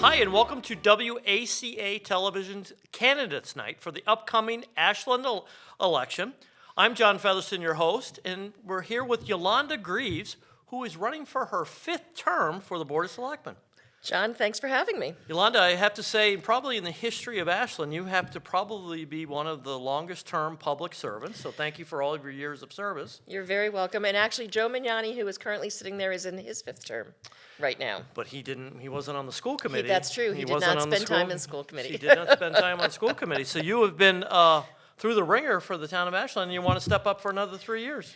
Hi, and welcome to WACA Television's Candidates Night for the upcoming Ashland election. I'm John Featherston, your host, and we're here with Yolanda Greaves, who is running for her 5th term for the Board of Selectmen. John, thanks for having me. Yolanda, I have to say, probably in the history of Ashland, you have to probably be one of the longest-term public servants, so thank you for all of your years of service. You're very welcome. And actually, Joe Mignani, who is currently sitting there, is in his 5th term right now. But he wasn't on the school committee. That's true. He did not spend time in school committee. He did not spend time on school committee. So you have been through the ringer for the town of Ashland, and you want to step up for another 3 years.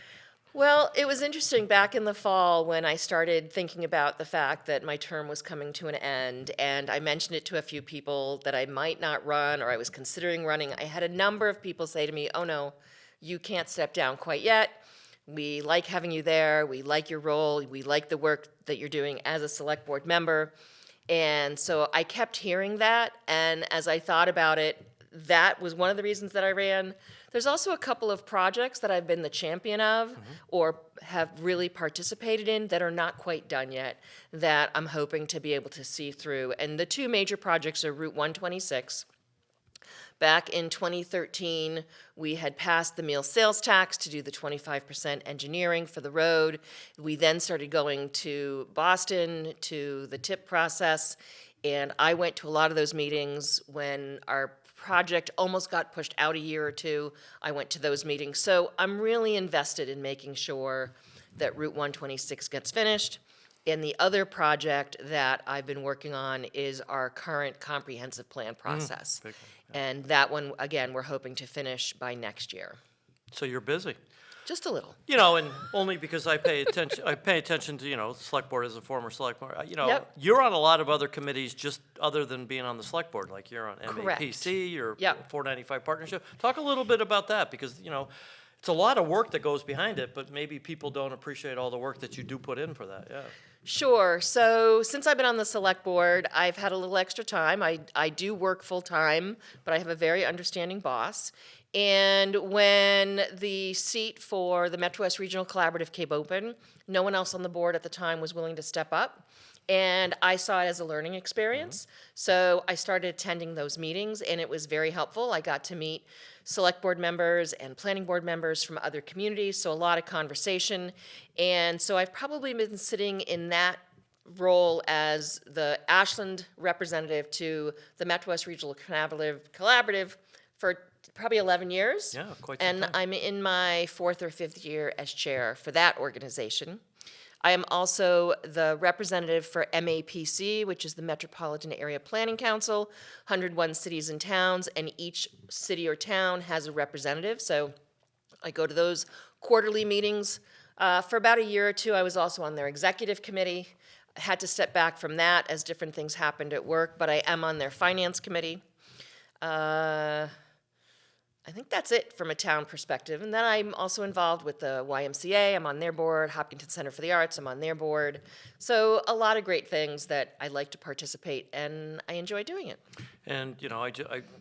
Well, it was interesting back in the fall when I started thinking about the fact that my term was coming to an end, and I mentioned it to a few people that I might not run or I was considering running. I had a number of people say to me, "Oh no, you can't step down quite yet. We like having you there. We like your role. We like the work that you're doing as a select board member." And so I kept hearing that, and as I thought about it, that was one of the reasons that I ran. There's also a couple of projects that I've been the champion of or have really participated in that are not quite done yet that I'm hoping to be able to see through. And the two major projects are Route 126. Back in 2013, we had passed the meal sales tax to do the 25% engineering for the road. We then started going to Boston to the TIP process, and I went to a lot of those meetings when our project almost got pushed out a year or two. I went to those meetings. So I'm really invested in making sure that Route 126 gets finished. And the other project that I've been working on is our current comprehensive plan process. Big one, And that one, again, we're hoping to finish by next year. So you're busy. Just a little. You know, and only because I pay attention. I pay attention to select board as a former select board. Yep. You're on a lot of other committees just other than being on the select board. Like you're on Correct. MAPC, you're Yep. 495 partnership. Talk a little bit about that because it's a lot of work that goes behind it, but maybe people don't appreciate all the work that you do put in for that. Yeah. Sure. So since I've been on the select board, I've had a little extra time. I do work full time, but I have a very understanding boss. And when the seat for the Metro West Regional Collaborative came open, no one else on the board at the time was willing to step up. And I saw it as a learning experience. So I started attending those meetings, and it was very helpful. I got to meet select board members and planning board members from other communities, so a lot of conversation. And so I've probably been sitting in that role as the Ashland representative to the Metro West Regional Collaborative for probably 11 years. Yeah, quite some And time. I'm in my 4th or 5th year as chair for that organization. I am also the representative for MAPC, which is the Metropolitan Area Planning Council, 101 cities and towns, and each city or town has a representative. So I go to those quarterly meetings. For about a year or two, I was also on their executive committee. I had to step back from that as different things happened at work, but I am on their finance committee. I think that's it from a town perspective. And then I'm also involved with the YMCA. I'm on their board. Hopkinton Center for the Arts, I'm on their board. So a lot of great things that I like to participate, and I enjoy doing it. And I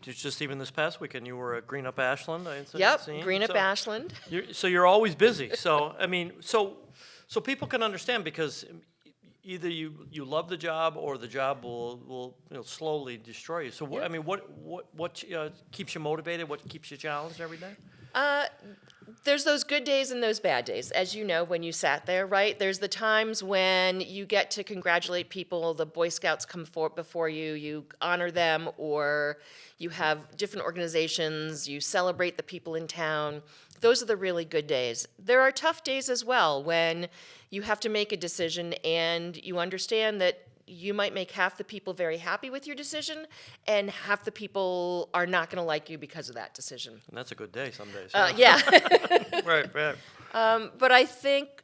just even this past weekend you were at Green Up Ashland. Yep, Green Up Ashland. So you're always busy. So I mean, so people can understand because either you love the job or the job will slowly destroy you. So I mean, what keeps you motivated? What keeps you challenged every day? There's those good days and those bad days, as you know, when you sat there, right? There's the times when you get to congratulate people, the Boy Scouts come before you, you honor them, or you have different organizations, you celebrate the people in town. Those are the really good days. There are tough days as well when you have to make a decision and you understand that you might make half the people very happy with your decision and half the people are not going to like you because of that decision. And that's a good day some days. Yeah. Right. But I think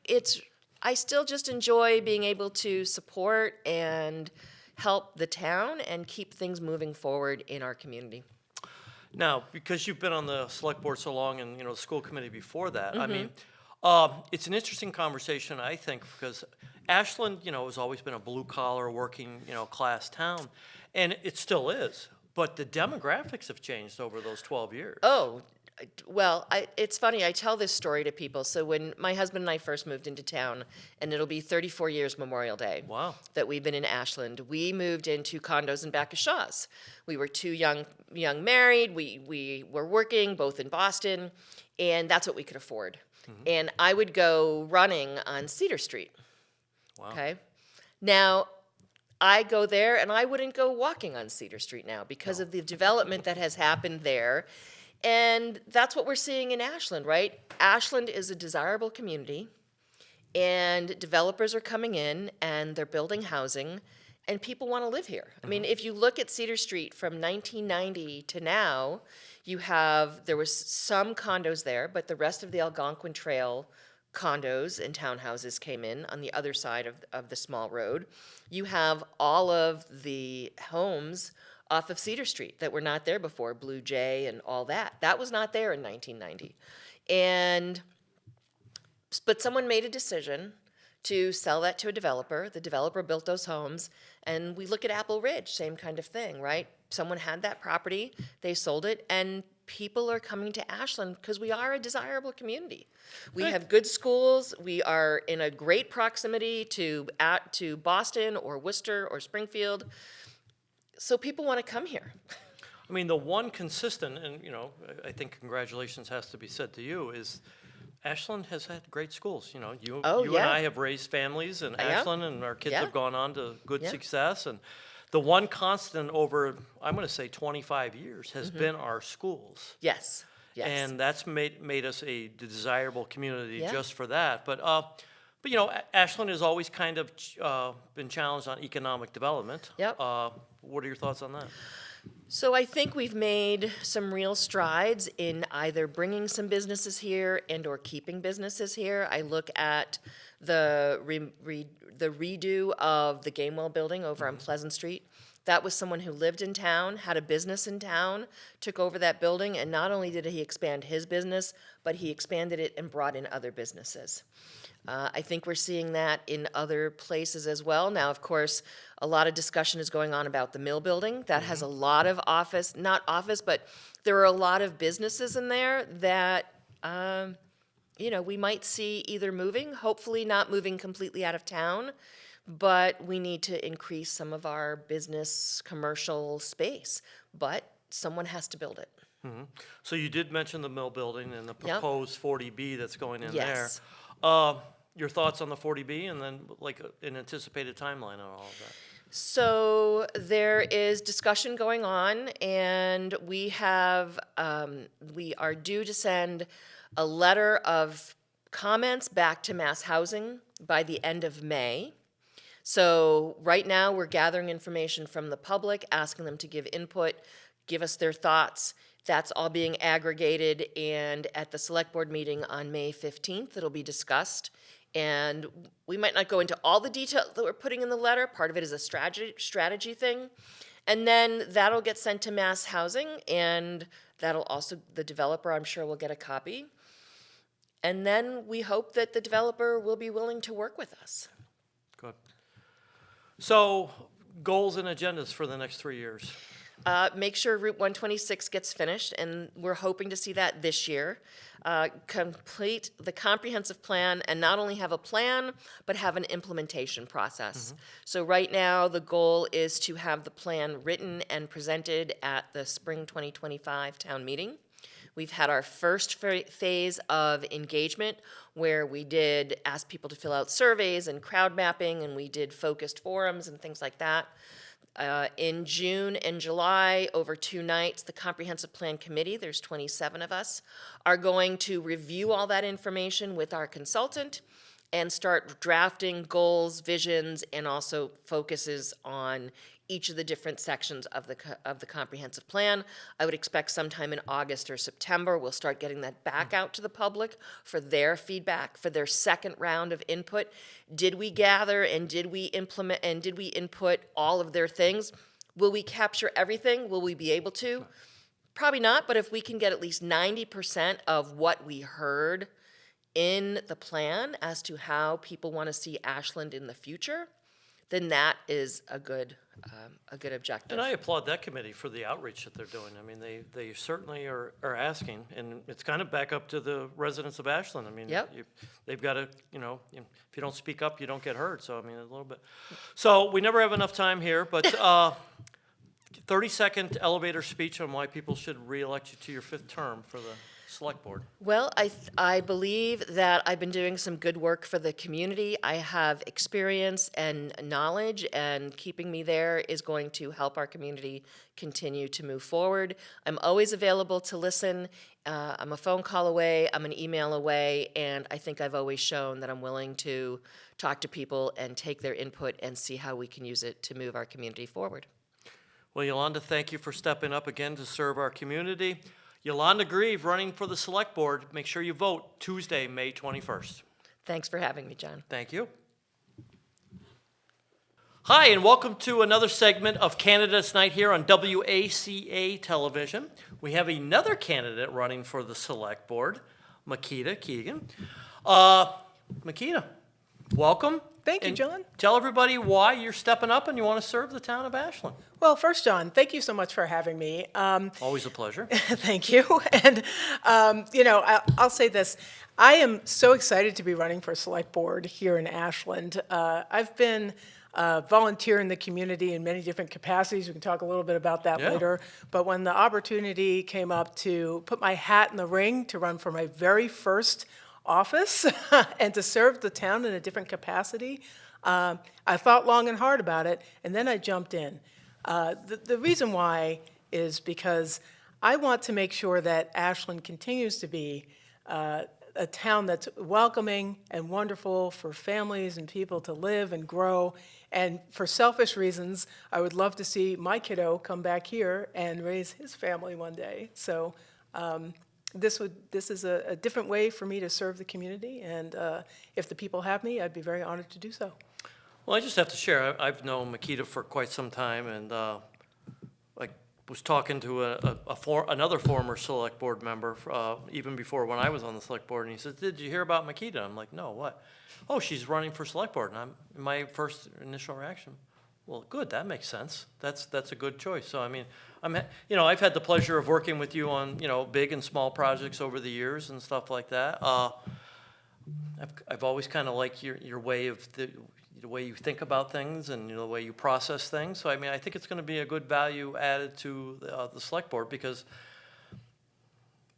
I still just enjoy being able to support and help the town and keep things moving forward in our community. Now, because you've been on the select board so long and the school committee before that, I mean, it's an interesting conversation, I think, because Ashland, has always been a blue-collar, working, class town, and it still is. But the demographics have changed over those 12 years. Oh, Well, it's funny. I tell this story to people. So when my husband and I first moved into town, and it'll be 34 years Memorial Day Wow. that we've been in Ashland, we moved into condos in back of Shaw's. We were two young married. We were working both in Boston, and that's what we could afford. And I would go running on Cedar Street. Wow. Okay. Now, I go there, and I wouldn't go walking on Cedar Street now because of the development that has happened there. And that's what we're seeing in Ashland, right? Ashland is a desirable community, and developers are coming in and they're building housing, and people want to live here. I mean, if you look at Cedar Street from 1990 to now, there was some condos there, but the rest of the Algonquin Trail condos and townhouses came in on the other side of the small road. You have all of the homes off of Cedar Street that were not there before, Blue Jay and all that. That was not there in 1990. But someone made a decision to sell that to a developer. The developer built those homes, and we look at Apple Ridge, same kind of thing, right? Someone had that property, they sold it, and people are coming to Ashland because we are a desirable community. We have good schools. We are in a great proximity to Boston or Worcester or Springfield. So people want to come here. I mean, the one consistent, and I think congratulations has to be said to you, is Ashland has had great schools. You and yeah. I have raised families in Yeah. Ashland, and our kids Yeah. have gone on to good Yeah. success. And the one constant over, I'm going to say 25 years, has been our schools. Yes, yes. And that's made us a desirable community Yeah. just for that. But Ashland has always kind of been challenged on economic development. Yep. What are your thoughts on that? So I think we've made some real strides in either bringing some businesses here and or keeping businesses here. I look at the redo of the Gamewell building over on Pleasant Street. That was someone who lived in town, had a business in town, took over that building, and not only did he expand his business, but he expanded it and brought in other businesses. I think we're seeing that in other places as well. Now, of course, a lot of discussion is going on about the mill building. That has a lot of but there are a lot of businesses in there that, we might see either moving, hopefully not moving completely out of town, but we need to increase some of our business commercial space. But someone has to build it. So you did mention the mill building and the Yep. proposed 40B that's going in Yes. there. Your thoughts on the 40B, and then an anticipated timeline on all of that? So there is discussion going on, and we are due to send a letter of comments back to Mass Housing by the end of May. So right now, we're gathering information from the public, asking them to give input, give us their thoughts. That's all being aggregated, and at the select board meeting on May 15th, it'll be discussed. And we might not go into all the details that we're putting in the letter. Part of it is a strategy thing. And then that'll get sent to Mass Housing, and that'll also, the developer, I'm sure, will get a copy. And then we hope that the developer will be willing to work with us. Good. So goals and agendas for the next 3 years. Make sure Route 126 gets finished, and we're hoping to see that this year. Complete the comprehensive plan, and not only have a plan, but have an implementation process. So right now, the goal is to have the plan written and presented at the spring 2025 town meeting. We've had our first phase of engagement, where we did ask people to fill out surveys and crowd mapping, and we did focused forums and things like that. In June and July, over 2 nights, the Comprehensive Plan Committee, there's 27 of us, are going to review all that information with our consultant and start drafting goals, visions, and also focuses on each of the different sections of the comprehensive plan. I would expect sometime in August or September, we'll start getting that back out to the public for their feedback, for their second round of input. Did we gather and did we implement and did we input all of their things? Will we capture everything? Will we be able to? Probably not, but if we can get at least 90% of what we heard in the plan as to how people want to see Ashland in the future, then that is a good objective. And I applaud that committee for the outreach that they're doing. I mean, they certainly are asking, and it's kind of back up to the residents of Ashland. I mean, Yep. they've got to, if you don't speak up, you don't get heard. So, I mean, a little bit. So we never have enough time here, but 30-second elevator speech on why people should reelect you to your 5th term for the select board. Well, I believe that I've been doing some good work for the community. I have experience and knowledge, and keeping me there is going to help our community continue to move forward. I'm always available to listen. I'm a phone call away, I'm an email away, and I think I've always shown that I'm willing to talk to people and take their input and see how we can use it to move our community forward. Well, Yolanda, thank you for stepping up again to serve our community. Yolanda Grieve running for the select board. Make sure you vote Tuesday, May 21st. Thanks for having me, John. Thank you. Hi, and welcome to another segment of Candidates Night here on WACA television. We have another candidate running for the select board, Makita Keegan. Makita, welcome. Thank you, And John. Tell everybody why you're stepping up and you want to serve the town of Ashland. Well, first, John, thank you so much for having me. Always a pleasure. Thank you. And, I'll say this. I am so excited to be running for select board here in Ashland. I've been volunteering in the community in many different capacities. We can talk a little bit about that Yeah. later. But when the opportunity came up to put my hat in the ring to run for my very first office and to serve the town in a different capacity, I thought long and hard about it, and then I jumped in. The reason why is because I want to make sure that Ashland continues to be a town that's welcoming and wonderful for families and people to live and grow. And for selfish reasons, I would love to see my kiddo come back here and raise his family one day. So this is a different way for me to serve the community, and if the people have me, I'd be very honored to do so. Well, I just have to share, I've known Makita for quite some time, and I was talking to another former select board member, even before when I was on the select board, and he said, "Did you hear about Makita?" I'm like, "No, what?" "Oh, she's running for select board." And my first initial reaction, well, good, that makes sense. That's a good choice. So, I mean, I've had the pleasure of working with you on, big and small projects over the years and stuff like that. I've always kind of liked your way of the way you think about things and the way you process things. So, I mean, I think it's going to be a good value added to the select board, because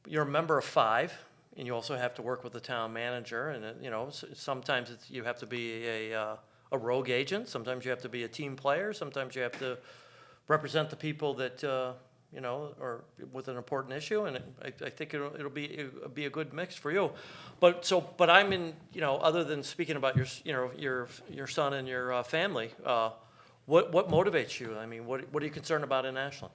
you're a member of 5, and you also have to work with the town manager. And sometimes you have to be a rogue agent. Sometimes you have to be a team player. Sometimes you have to represent the people that are with an important issue. And I think it'll be a good mix for you. But I'm in, other than speaking about your son and your family, what motivates you? I mean, what are you concerned about in Ashland?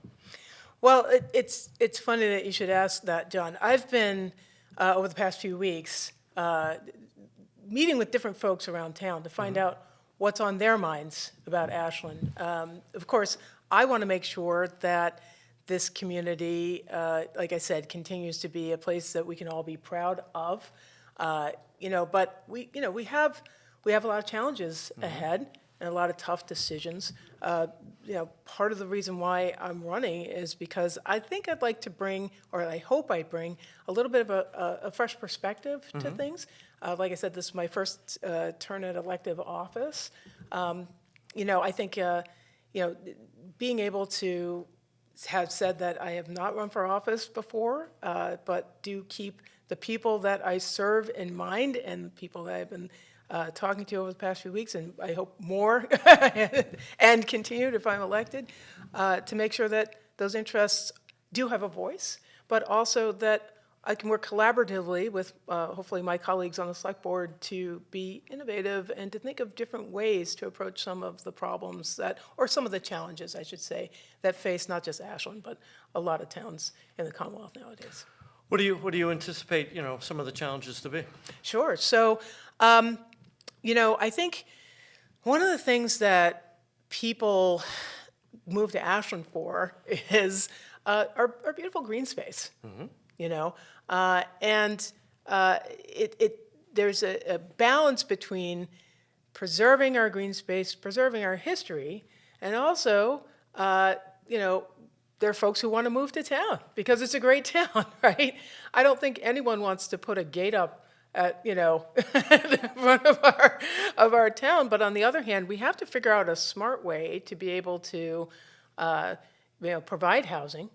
Well, it's funny that you should ask that, John. I've been, over the past few weeks, meeting with different folks around town to find out what's on their minds about Ashland. Of course, I want to make sure that this community, like I said, continues to be a place that we can all be proud of. But we have a lot of challenges ahead and a lot of tough decisions. Part of the reason why I'm running is because I think I'd like to bring, or I hope I bring, a little bit of a fresh perspective to things. Like I said, this is my first turn at elective office. I think, being able to have said that I have not run for office before, but do keep the people that I serve in mind and the people that I've been talking to over the past few weeks, and I hope more, and continued if I'm elected, to make sure that those interests do have a voice, but also that I can work collaboratively with hopefully my colleagues on the select board to be innovative and to think of different ways to approach some of the problems or some of the challenges, I should say, that face not just Ashland, but a lot of towns in the Commonwealth nowadays. What do you anticipate, some of the challenges to be? Sure. So, I think one of the things that people move to Ashland for is our beautiful green space. There's a balance between preserving our green space, preserving our history, and also, you know, there are folks who want to move to town because it's a great town, right? I don't think anyone wants to put a gate up at, you know, in front of our town. But on the other hand, we have to figure out a smart way to be able to, you know, provide housing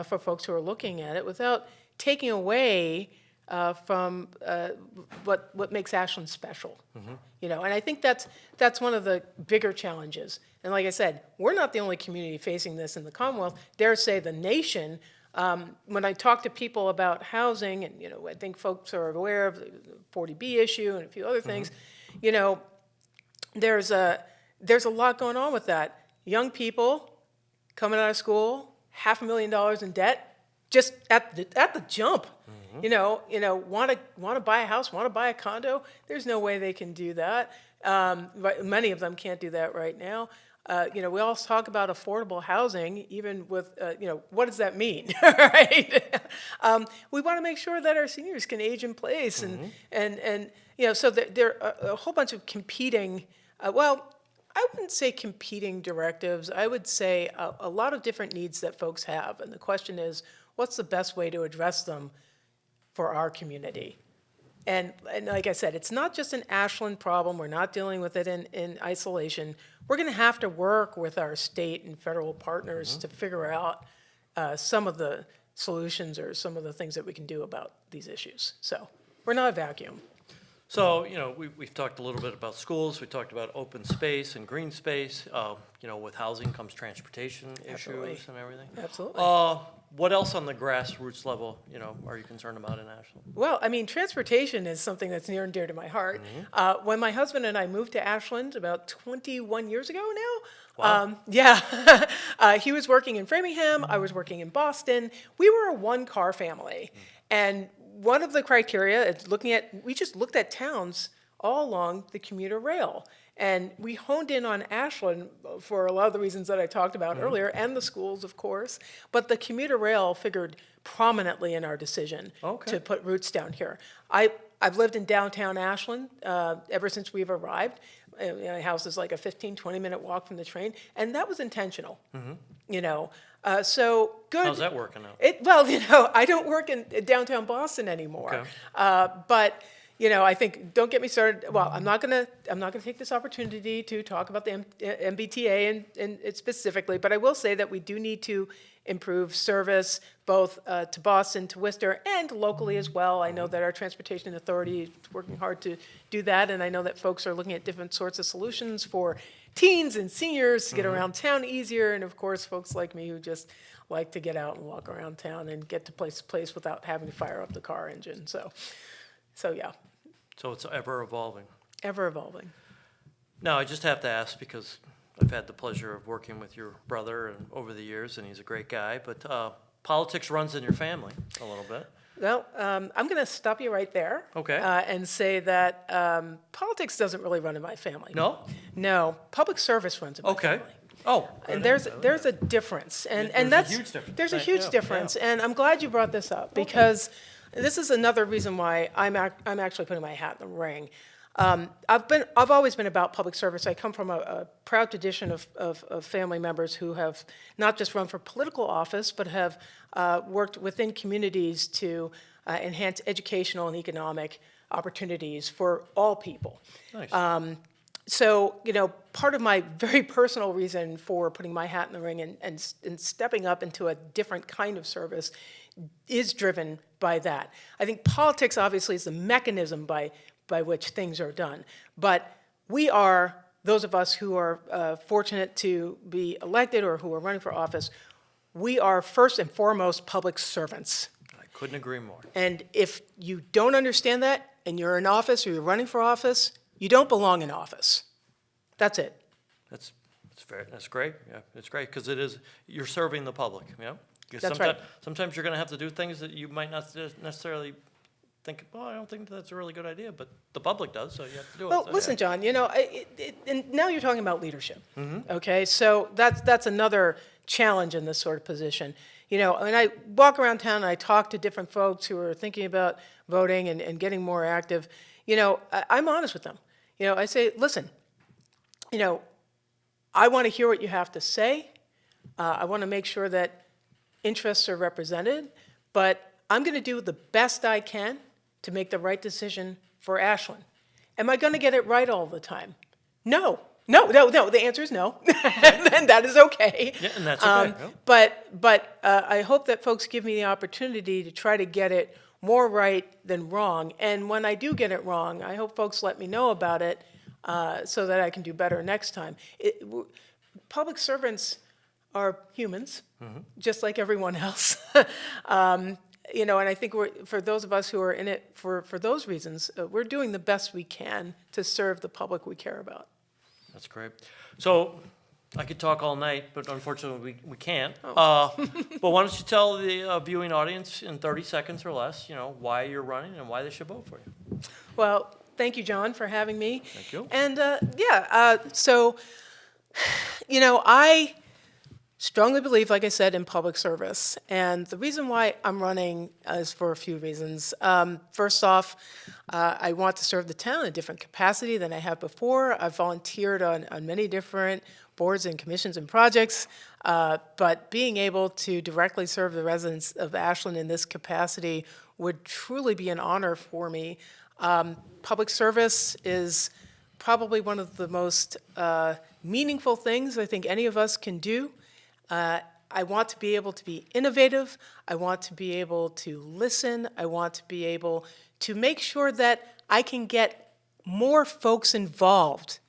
for folks who are looking at it without taking away from what makes Ashland special. You know, and I think that's one of the bigger challenges. And like I said, we're not the only community facing this in the Commonwealth. Dare say the nation. When I talk to people about housing, and you know, I think folks are aware of the 40B issue and a few other things. You know, there's a lot going on with that. Young people coming out of school, $500,000 in debt, just at the jump. You know, want to buy a house, want to buy a condo. There's no way they can do that. Many of them can't do that right now. You know, we all talk about affordable housing, even with, you know, what does that mean, right? We want to make sure that our seniors can age in place, and you know, so there are a whole bunch of competing, well, I wouldn't say competing directives. I would say a lot of different needs that folks have, and the question is, what's the best way to address them for our community? And like I said, it's not just an Ashland problem. We're not dealing with it in isolation. We're going to have to work with our state and federal partners to figure out some of the solutions or some of the things that we can do about these issues. So we're not a vacuum. So, you know, we've talked a little bit about schools, we talked about open space and green space. You know, with housing comes transportation Absolutely. issues and everything. Absolutely. What else on the grassroots level, you know, are you concerned about in Ashland? Well, I mean, transportation is something that's near and dear to my heart. When my husband and I moved to Ashland about 21 years ago now, Wow. he was working in Framingham, I was working in Boston. We were a one-car family. And one of the criteria is we just looked at towns all along the commuter rail. And we honed in on Ashland for a lot of the reasons that I talked about earlier, and the schools, of course. But the commuter rail figured prominently in our decision to put roots down here. I've lived in downtown Ashland ever since we've arrived. My house is like a 15, 20-minute walk from the train, and that was intentional. You know, so good. How's that working out? Well, you know, I don't work in downtown Boston anymore, but you know, I think, don't get me started. Well, I'm not gonna take this opportunity to talk about the MBTA and specifically, but I will say that we do need to improve service both to Boston, to Worcester, and locally as well. I know that our transportation authority is working hard to do that, and I know that folks are looking at different sorts of solutions for teens and seniors to get around town easier, and of course, folks like me who just like to get out and walk around town and get to place to place without having to fire up the car engine. So yeah. So it's ever evolving. Ever evolving. Now, I just have to ask because I've had the pleasure of working with your brother and over the years, and he's a great guy, but politics runs in your family a little bit. Well, I'm going to stop you right there. Okay. And say that politics doesn't really run in my family. No? No, public service runs in my family. Oh. And there's a difference, and There's a that's huge difference. there's a Right, huge yeah, difference, and I'm glad you brought this up because this is another reason why I'm actually putting my hat in the ring. I've always been about public service. I come from a proud tradition of family members who have not just run for political office, but have worked within communities to enhance educational and economic opportunities for all people. Nice. So, you know, part of my very personal reason for putting my hat in the ring and stepping up into a different kind of service is driven by that. I think politics obviously is the mechanism by which things are done. But we are, those of us who are fortunate to be elected or who are running for office, we are first and foremost public servants. I couldn't agree more. And if you don't understand that and you're in office or you're running for office, you don't belong in office. That's it. That's great. Yeah, it's great because you're serving the public. You know, 'cause That's right. Sometimes you're going to have to do things that you might not necessarily think. Well, I don't think that's a really good idea, but the public does, so you have to do it. Well, So, listen, yeah. John. You know, and now you're talking about leadership. Okay, so that's another challenge in this sort of position. You know, when I walk around town and I talk to different folks who are thinking about voting and getting more active, you know, I'm honest with them. You know, I say, listen, you know, I want to hear what you have to say. I want to make sure that interests are represented, but I'm going to do the best I can to make the right decision for Ashland. Am I going to get it right all the time? No. No. The answer is no, and that is okay. Yeah, and that's okay. Yeah. But I hope that folks give me the opportunity to try to get it more right than wrong. And when I do get it wrong, I hope folks let me know about it so that I can do better next time. Public servants are humans, just like everyone else. You know, and I think for those of us who are in it for those reasons, we're doing the best we can to serve the public we care about. That's great. So I could talk all night, but unfortunately we can't. But why don't you tell the viewing audience in 30 seconds or less, you know, why you're running and why they should vote for you. Well, thank you, John, for having me. Thank you. And so, you know, I strongly believe, like I said, in public service. And the reason why I'm running is for a few reasons. First off, I want to serve the town in a different capacity than I have before. I've volunteered on many different boards and commissions and projects, but being able to directly serve the residents of Ashland in this capacity would truly be an honor for me. Public service is probably one of the most meaningful things I think any of us can do. I want to be able to be innovative. I want to be able to listen. I want to be able to make sure that I can get more folks involved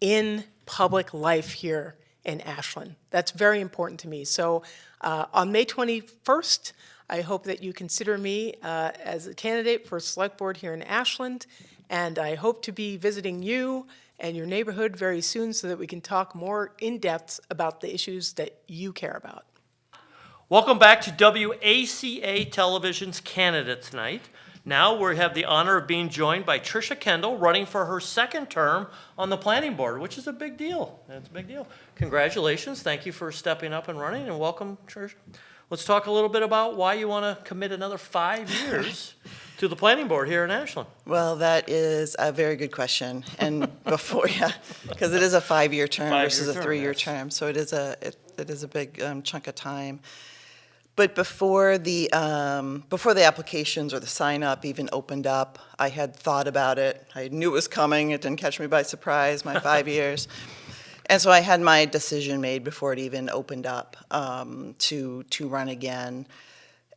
in public life here in Ashland. That's very important to me. So on May 21st, I hope that you consider me as a candidate for Select Board here in Ashland, and I hope to be visiting you and your neighborhood very soon so that we can talk more in depth about the issues that you care about. Welcome back to WACA Television's Candidates Night. Now we have the honor of being joined by Tricia Kendall, running for her second term on the planning board, which is a big deal. It's a big deal. Congratulations. Thank you for stepping up and running, and welcome, Tricia. Let's talk a little bit about why you want to commit another 5 years to the planning board here in Ashland. Well, that is a very good question. And before, yeah, because it is a 5-year term versus a 3-year yes. term, so it is a big chunk of time. But before the applications or the sign up even opened up, I had thought about it. I knew it was coming. It didn't catch me by surprise. My 5 years. And so I had my decision made before it even opened up to run again.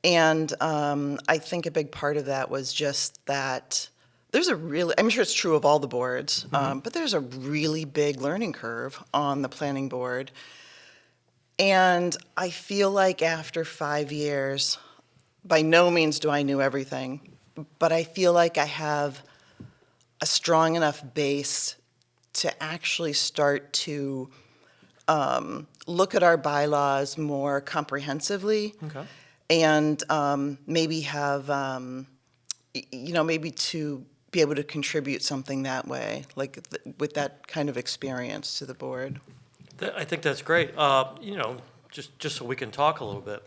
And I think a big part of that was just that there's a really, I'm sure it's true of all the boards, but there's a really big learning curve on the planning board. And I feel like after 5 years, by no means do I know everything, but I feel like I have a strong enough base to actually start to look at our bylaws more comprehensively. Okay. And maybe have, maybe to be able to contribute something that way, like with that kind of experience to the board. I think that's great. Just so we can talk a little bit.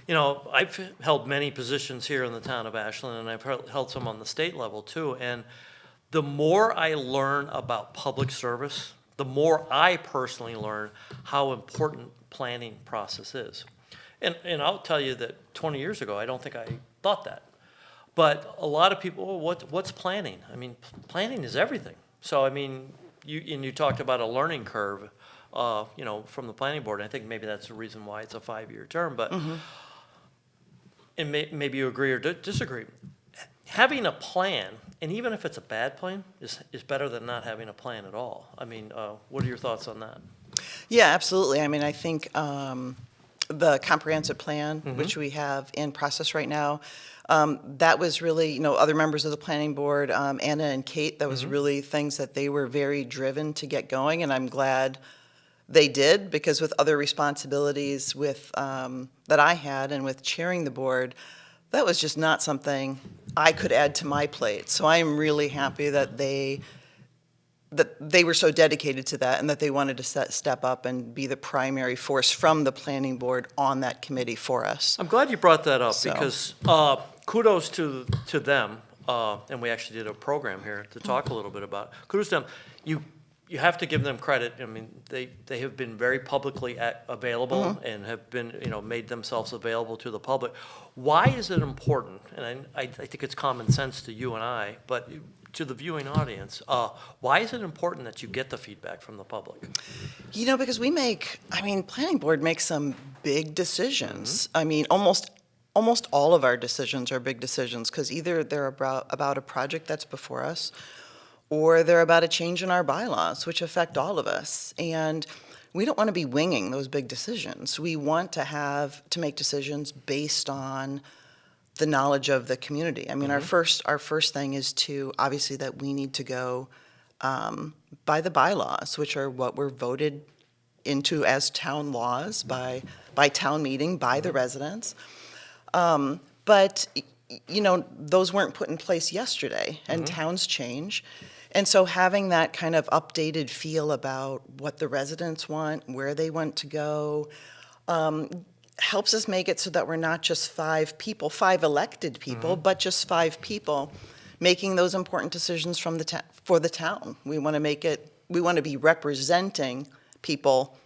You know, I've held many positions here in the town of Ashland, and I've held some on the state level too. And the more I learn about public service, the more I personally learn how important planning process is. And I'll tell you that 20 years ago, I don't think I thought that. But a lot of people, what's planning? I mean, planning is everything. So, I mean, you talked about a learning curve, from the planning board. And I think maybe that's the reason why it's a 5-year term. But, and maybe you agree or disagree. Having a plan, and even if it's a bad plan, is better than not having a plan at all. I mean, what are your thoughts on that? Yeah, absolutely. I mean, I think the comprehensive plan, which we have in process right now, that was really, other members of the planning board, Anna and Kate, that was really things that they were very driven to get going, and I'm glad they did, because with other responsibilities with that I had and with chairing the board, that was just not something I could add to my plate. So I am really happy that they were so dedicated to that and that they wanted to step up and be the primary force from the planning board on that committee for us. I'm glad you brought that up So. because kudos to them, and we actually did a program here to talk a little bit about it. Kudos to them. you have to give them credit. I mean, they have been very publicly available Mm-hmm. and have been, made themselves available to the public. Why is it important? And I think it's common sense to you and I, but to the viewing audience, why is it important that you get the feedback from the public? Because planning board makes some big decisions. I mean, almost all of our decisions are big decisions, because either they're about a project that's before us, or they're about a change in our bylaws, which affect all of us. And we don't want to be winging those big decisions. We want to make decisions based on the knowledge of the community. I mean, our first thing is obviously that we need to go by the bylaws, which are what were voted into as town laws by town meeting, by the residents. But those weren't put in place yesterday, and towns change. And so having that kind of updated feel about what the residents want, where they want to go, helps us make it so that we're not just 5 people, 5 elected people, but just 5 people making those important decisions for the town. We want to be representing people,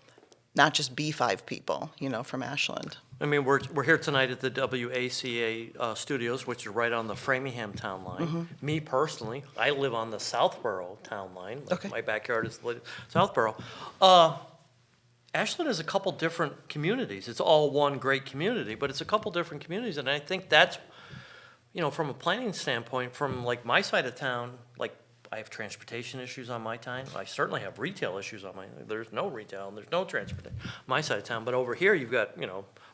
not just be 5 people, from Ashland. I mean, we're here tonight at the WACA studios, which are right on the Framingham town line. Me personally, I live on the Southborough town line. Okay. My backyard is Southborough. Ashland is a couple different communities. It's all one great community, but it's a couple different communities, and I think that's, from a planning standpoint, from like my side of town, like I have transportation issues on my time. I certainly have retail issues on there's no retail and there's no transportation on my side of town. But over here, you've got,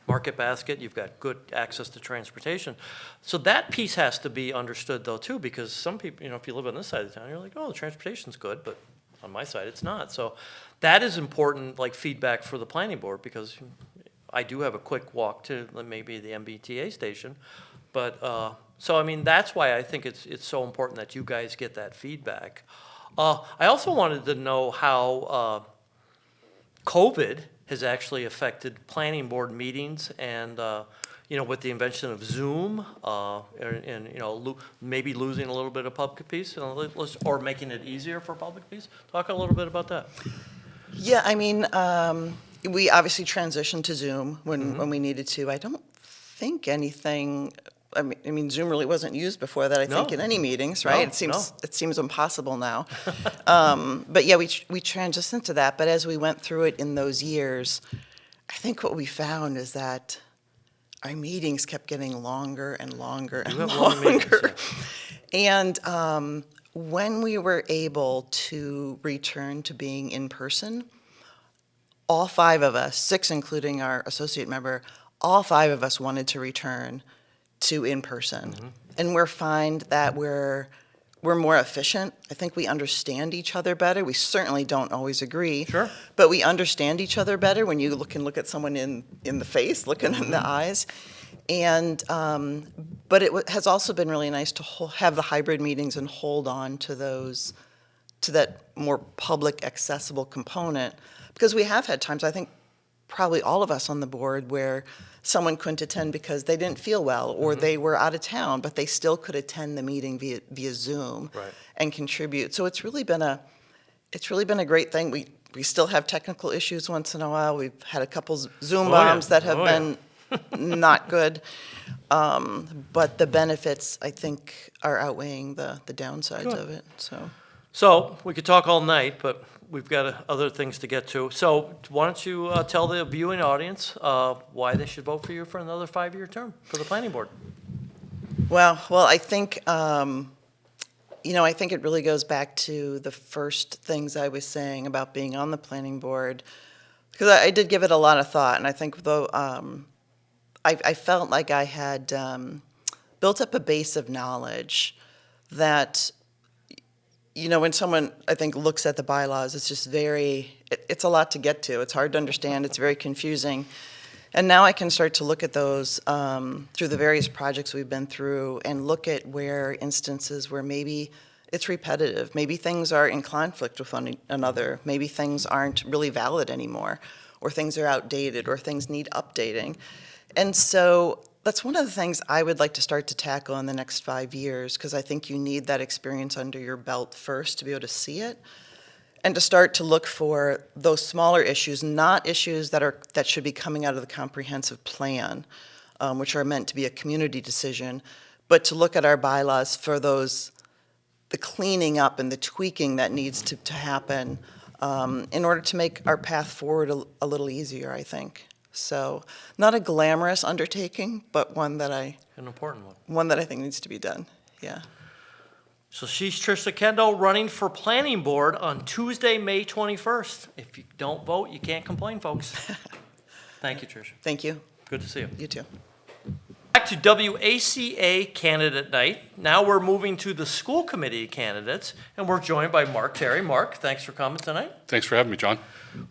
Market Basket, you've got good access to transportation. So that piece has to be understood though too, because some people, if you live on this side of the town, you're like, oh, the transportation's good, but on my side, it's not. So that is important, like feedback for the planning board, because I do have a quick walk to maybe the MBTA station. But, so I mean, that's why I think it's so important that you guys get that feedback. I also wanted to know how COVID has actually affected planning board meetings, and with the invention of Zoom, and maybe losing a little bit of public piece, or making it easier for public piece. Talk a little bit about that. Yeah, I mean, we obviously transitioned to Zoom when we needed to. I don't think anything. I mean, Zoom really wasn't used before that, I think, No. in any meetings, right? No, It seems impossible now. But yeah, we transitioned to that. But as we went through it in those years, I think what we found is that our meetings kept getting longer and longer and You have long meetings, longer. And when we were able to return to being in person, all 5 of us, 6 including our associate member, all 5 of us wanted to return to in person. And we're find that we're more efficient. I think we understand each other better. We certainly don't always agree. Sure. But we understand each other better when you can look at someone in the face, looking in the eyes. And but it has also been really nice to have the hybrid meetings and hold on to that more public accessible component, because we have had times, I think probably all of us on the board, where someone couldn't attend because they didn't feel well, or they were out of town, but they still could attend the meeting via Zoom Right. and contribute. So it's really been a great thing. We still have technical issues once in a while. We've had a couple Zoom Oh, yeah. bombs that have Oh, yeah. been not good. But the benefits, I think, are outweighing the downsides Good. of it, so. So we could talk all night, but we've got other things to get to. So why don't you tell the viewing audience why they should vote for you for another 5-year term for the planning board? Well, I think, I think it really goes back to the first things I was saying about being on the planning board, because I did give it a lot of thought, and I think though, I felt like I had built up a base of knowledge that, when someone, I think, looks at the bylaws, it's just it's a lot to get to. It's hard to understand. It's very confusing. And now I can start to look at those through the various projects we've been through, and look at instances where maybe it's repetitive. Maybe things are in conflict with one another. Maybe things aren't really valid anymore, or things are outdated, or things need updating. And so that's one of the things I would like to start to tackle in the next 5 years, because I think you need that experience under your belt first to be able to see it. and to start to look for those smaller issues, not issues that should be coming out of the comprehensive plan, which are meant to be a community decision, but to look at our bylaws for the cleaning up and the tweaking that needs to happen in order to make our path forward a little easier, I think. So, not a glamorous undertaking, but one that I An important one. think needs to be done. Yeah. So she's Tricia Kendall running for planning board on Tuesday, May 21st. If you don't vote, you can't complain, folks. Thank you, Tricia. Thank you. Good to see you. You too. Back to WACA candidate night. Now we're moving to the school committee candidates, and we're joined by Mark Terry. Mark, thanks for coming tonight. Thanks for having me, John.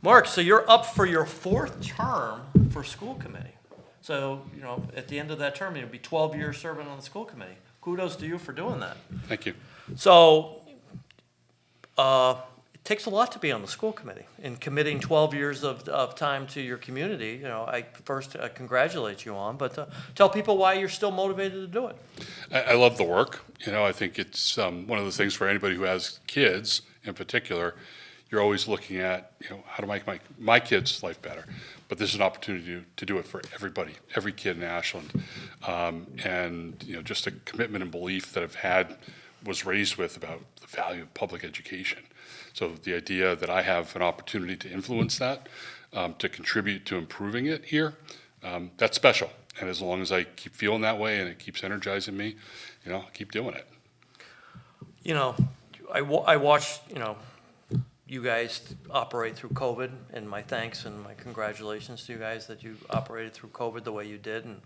Mark, so you're up for your 4th term for school committee. So, at the end of that term, you'll be 12 years serving on the school committee. Kudos to you for doing that. Thank you. So, it takes a lot to be on the school committee and committing 12 years of time to your community. I first congratulate you on, but tell people why you're still motivated to do it. I love the work. I think it's one of the things for anybody who has kids in particular. You're always looking at, how to make my kid's life better. But this is an opportunity to do it for everybody, every kid in Ashland. And, just a commitment and belief that I've had, was raised with about the value of public education. So the idea that I have an opportunity to influence that, to contribute to improving it here, that's special. And as long as I keep feeling that way and it keeps energizing me, I'll keep doing it. I watched, you guys operate through COVID, and my thanks and my congratulations to you guys that you operated through COVID the way you did, and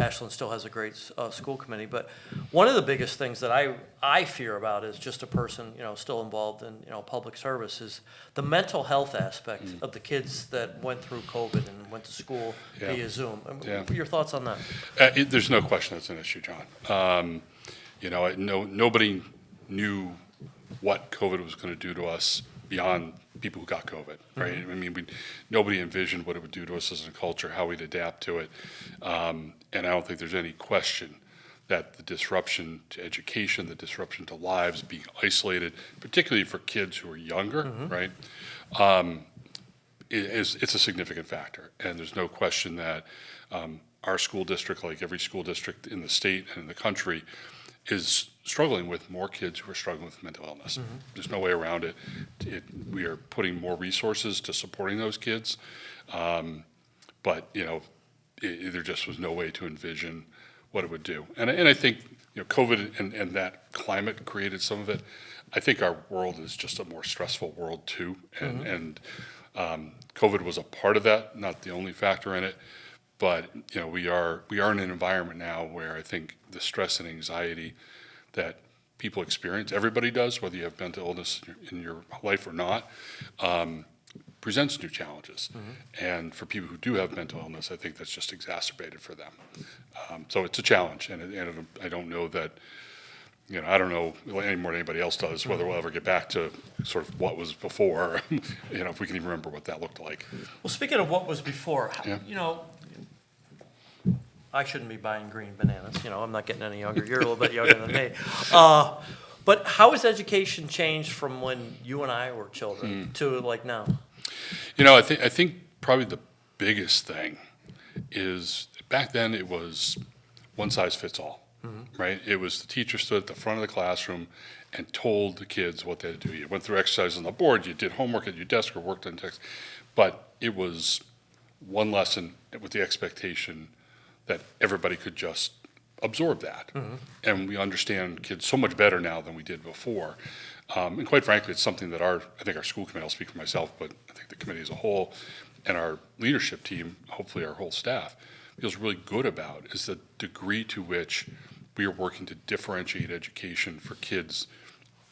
Ashland still has a great school committee. But one of the biggest things that I fear about is just a person, still involved in, public service, is the mental health aspect of the kids that went through COVID and went to school via Zoom. Your thoughts on that? There's no question that's an issue, John. Nobody knew what COVID was going to do to us beyond people who got COVID, right? I mean, nobody envisioned what it would do to us as a culture, how we'd adapt to it. And I don't think there's any question that the disruption to education, the disruption to lives, being isolated, particularly for kids who are younger, right? It's a significant factor. And there's no question that our school district, like every school district in the state and in the country, is struggling with more kids who are struggling with mental illness. There's no way around it. We are putting more resources to supporting those kids. But, there just was no way to envision what it would do. And I think, COVID and that climate created some of it. I think our world is just a more stressful world too. And COVID was a part of that, not the only factor in it. But we are in an environment now where I think the stress and anxiety that people experience, everybody does, whether you have mental illness in your life or not, presents new challenges. And for people who do have mental illness, I think that's just exacerbated for them. So it's a challenge, and I don't know that. I don't know any more than anybody else does whether we'll ever get back to sort of what was before. If we can even remember what that looked like. Well, speaking of what was before, I shouldn't be buying green bananas. I'm not getting any younger. You're a little bit younger than me. But how has education changed from when you and I were children to like now? I think probably the biggest thing is back then it was one size fits all, right? It was the teacher stood at the front of the classroom and told the kids what they had to do. You went through exercises on the board, you did homework at your desk or worked on text, but it was one lesson with the expectation that everybody could just absorb that. And we understand kids so much better now than we did before. And quite frankly, it's something that I think our school committee, I'll speak for myself, but I think the committee as a whole and our leadership team, hopefully our whole staff, feels really good about is the degree to which we are working to differentiate education for kids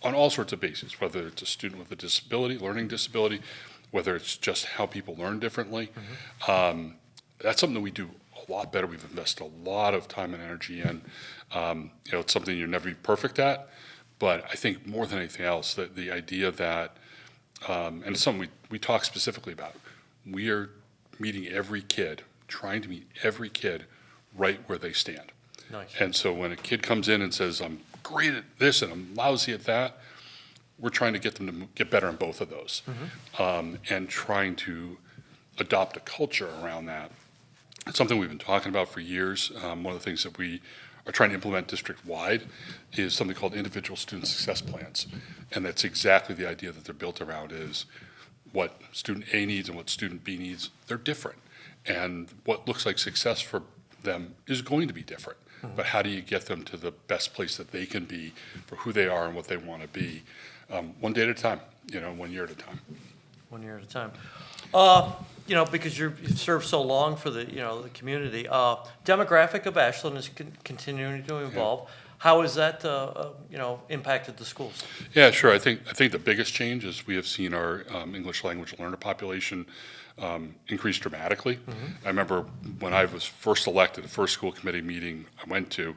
on all sorts of bases, whether it's a student with a disability, learning disability, whether it's just how people learn differently. That's something that we do a lot better. We've invested a lot of time and energy in. It's something you'll never be perfect at, but I think more than anything else, that the idea that, and it's something we talk specifically about, we are meeting every kid, trying to meet every kid right where they stand. Nice. And so when a kid comes in and says, I'm great at this and I'm lousy at that, we're trying to get them to get better in both of those, and trying to adopt a culture around that. It's something we've been talking about for years. One of the things that we are trying to implement district-wide is something called individual student success plans. And that's exactly the idea that they're built around is what student A needs and what student B needs, they're different. And what looks like success for them is going to be different. But how do you get them to the best place that they can be for who they are and what they want to be, one day at a time, 1 year at a time. 1 year at a time. Because you've served so long for the community. Demographic of Ashland is continuing to evolve. How has that, impacted the schools? Yeah, sure. I think the biggest change is we have seen our English language learner population increase dramatically. I remember when I was first elected, the first school committee meeting I went to,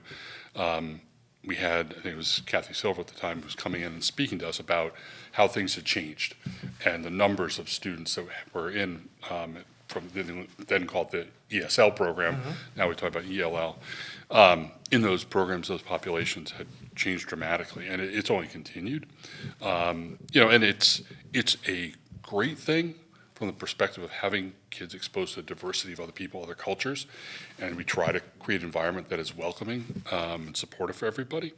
we had, I think it was Kathy Silver at the time, who was coming in and speaking to us about how things had changed and the numbers of students that were in from the then called the ESL program. Now we talk about ELL. In those programs, those populations had changed dramatically, and it's only continued. And it's a great thing from the perspective of having kids exposed to the diversity of other people, other cultures, and we try to create an environment that is welcoming and supportive for everybody.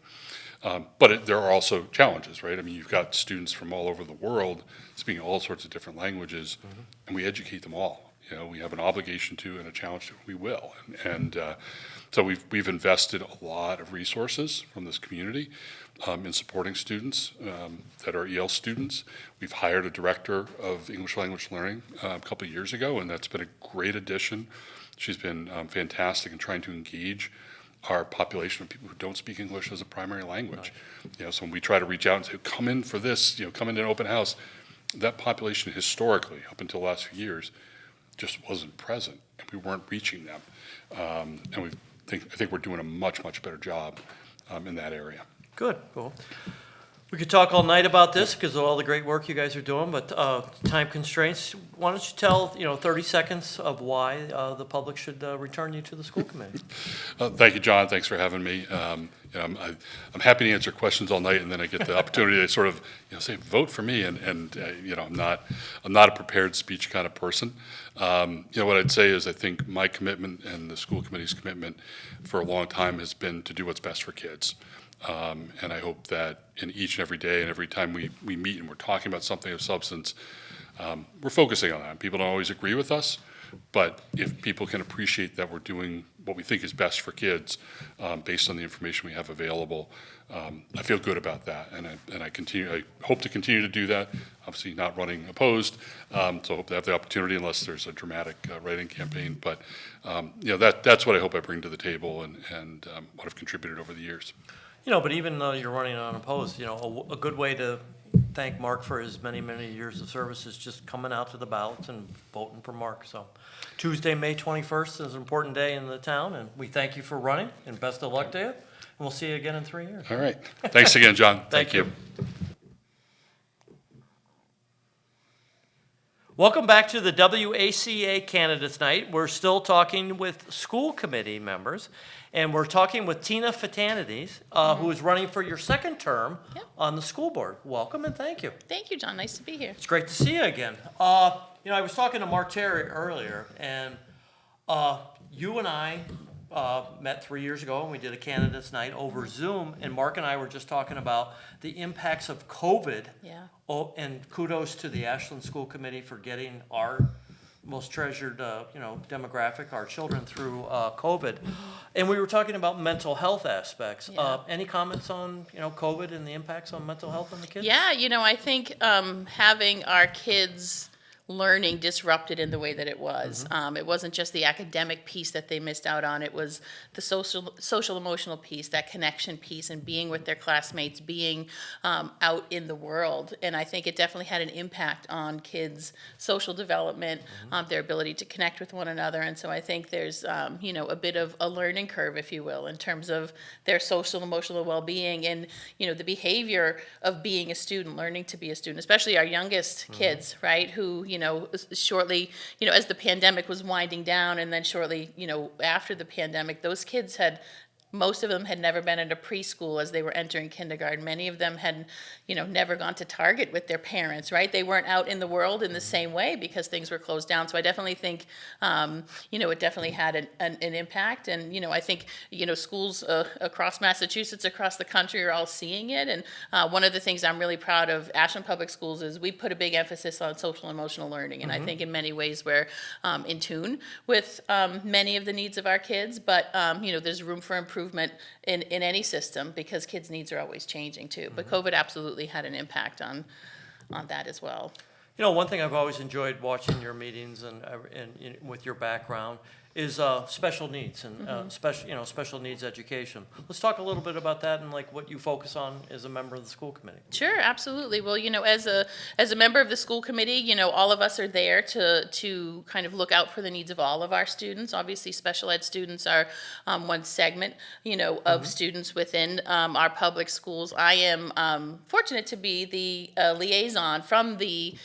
But there are also challenges, right? I mean, you've got students from all over the world speaking all sorts of different languages, and we educate them all. We have an obligation to and a challenge to, we will. So we've invested a lot of resources from this community in supporting students that are EL students. We've hired a director of English language learning a couple of years ago, and that's been a great addition. She's been fantastic in trying to engage our population of people who don't speak English as a primary language. So when we try to reach out and say, come in for this, come into an open house, that population historically, up until the last few years, just wasn't present, and we weren't reaching them. And I think we're doing a much, much better job in that area. Good, cool. We could talk all night about this because of all the great work you guys are doing, but time constraints. Why don't you tell 30 seconds of why the public should return you to the school committee? Thank you, John. Thanks for having me. I'm happy to answer questions all night, and then I get the opportunity to sort of say vote for me. And I'm not a prepared speech kind of person. What I'd say is I think my commitment and the school committee's commitment for a long time has been to do what's best for kids. And I hope that in each and every day and every time we meet and we're talking about something of substance, we're focusing on that. People don't always agree with us, but if people can appreciate that we're doing what we think is best for kids based on the information we have available, I feel good about that. And I hope to continue to do that. Obviously not running opposed, so I hope to have the opportunity unless there's a dramatic write-in campaign. But that's what I hope I bring to the table and what I've contributed over the years. But even though you're running unopposed, a good way to thank Mark for his many, many years of service is just coming out to the ballots and voting for Mark. So Tuesday, May 21st is an important day in the town, and we thank you for running, and best of luck to you. And we'll see you again in 3 years. All right. Thanks again, John. Thank you. Welcome back to the WACA Candidates Night. We're still talking with school committee members, and we're talking with Tina Fatanides, who is running for your second term on the school board. Welcome and thank you. Thank you, John. Nice to be here. It's great to see you again. I was talking to Mark Terry earlier, and you and I met 3 years ago, and we did a candidates night over Zoom, and Mark and I were just talking about the impacts of COVID. Yeah. Oh, and kudos to the Ashland School Committee for getting our most treasured, demographic, our children, through COVID. And we were talking about mental health aspects. Yeah. Any comments on, COVID and the impacts on mental health on the kids? Yeah, I think having our kids learning disrupted in the way that it was. It wasn't just the academic piece that they missed out on. It was the social emotional piece, that connection piece, and being with their classmates, being out in the world. And I think it definitely had an impact on kids' social development, their ability to connect with one another. And so I think there's, a bit of a learning curve, if you will, in terms of their social emotional well-being and, the behavior of being a student, learning to be a student, especially our youngest kids, right, who, shortly, as the pandemic was winding down, and then shortly, after the pandemic, those kids had most of them had never been into preschool as they were entering kindergarten. Many of them had, never gone to Target with their parents, right? They weren't out in the world in the same way because things were closed down. So I definitely think, it definitely had an impact. And, I think, schools across Massachusetts, across the country are all seeing it. And one of the things I'm really proud of Ashland Public Schools is we put a big emphasis on social and emotional learning. And I think in many ways we're in tune with many of the needs of our kids. But, there's room for improvement in any system because kids' needs are always changing too. But COVID absolutely had an impact on that as well. One thing I've always enjoyed watching your meetings and with your background is special needs and special needs education. Let's talk a little bit about that and like what you focus on as a member of the school committee. Sure, absolutely. Well, as a member of the school committee, all of us are there to kind of look out for the needs of all of our students. Obviously, special ed students are one segment, of students within our public schools. I am fortunate to be the liaison from the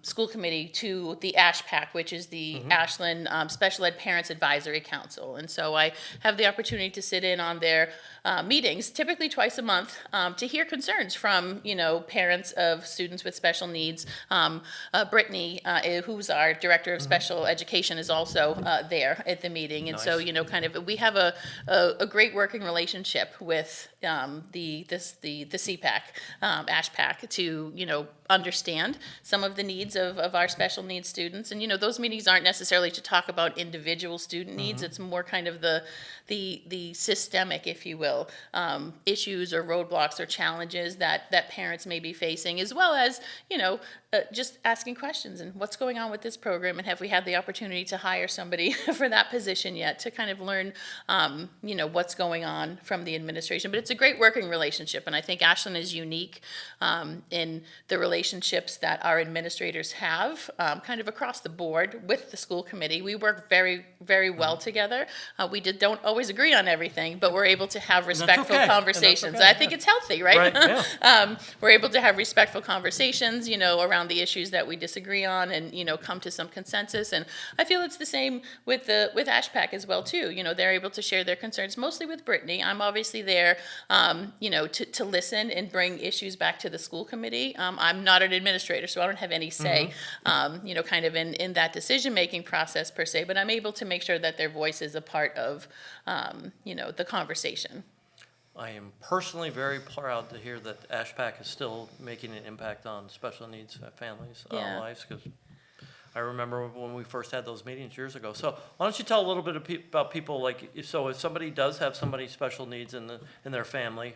school committee to the ASHPAC, which is the Ashland Special Ed Parents Advisory Council. And so I have the opportunity to sit in on their meetings, typically twice a month, to hear concerns from, parents of students with special needs. Brittany, who's our Director of Special Education, is also there at the meeting. And so, we have a great working relationship with the CPAC, ASHPAC, to, understand some of the needs of our special needs students. And, those meetings aren't necessarily to talk about individual student needs. It's more kind of the systemic, if you will, issues or roadblocks or challenges that parents may be facing, as well as, just asking questions and what's going on with this program, and have we had the opportunity to hire somebody for that position yet, to kind of learn, what's going on from the administration. But it's a great working relationship, and I think Ashland is unique in the relationships that our administrators have kind of across the board with the school committee. We work very, very well together. We don't always agree on everything, but we're able to have respectful okay. conversations. Okay, I think it's healthy, right? Right, yeah. We're able to have respectful conversations, around the issues that we disagree on, and come to some consensus. And I feel it's the same with ASHPAC as well too. They're able to share their concerns, mostly with Brittany. I'm obviously there, to listen and bring issues back to the school committee. I'm not an administrator, so I don't have any say, kind of in that decision-making process per se, but I'm able to make sure that their voice is a part of, the conversation. I am personally very proud to hear that ASHPAC is still making an impact on special needs families' Yeah. lives, because I remember when we first had those meetings years ago. So why don't you tell a little bit about people, like, if somebody does have somebody special needs in their family,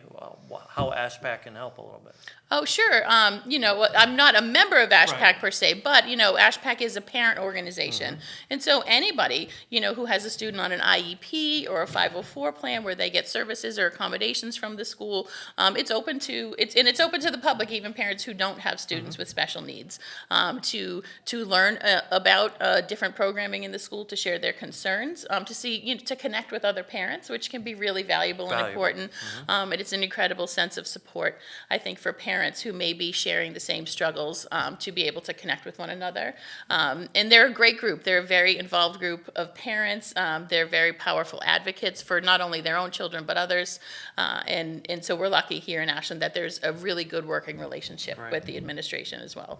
how ASHPAC can help a little bit. Oh, sure. I'm not a member of ASHPAC Right. per se, but, ASHPAC is a parent organization. And so anybody, who has a student on an IEP or a 504 plan where they get services or accommodations from the school, it's open to the public, even parents who don't have students with special needs, to learn about different programming in the school, to share their concerns, to see, to connect with other parents, which can be really valuable and important. And it's an incredible sense of support, I think, for parents who may be sharing the same struggles, to be able to connect with one another. And they're a great group. They're a very involved group of parents. They're very powerful advocates for not only their own children, but others. And so we're lucky here in Ashland that there's a really good working relationship Right. with the administration as well.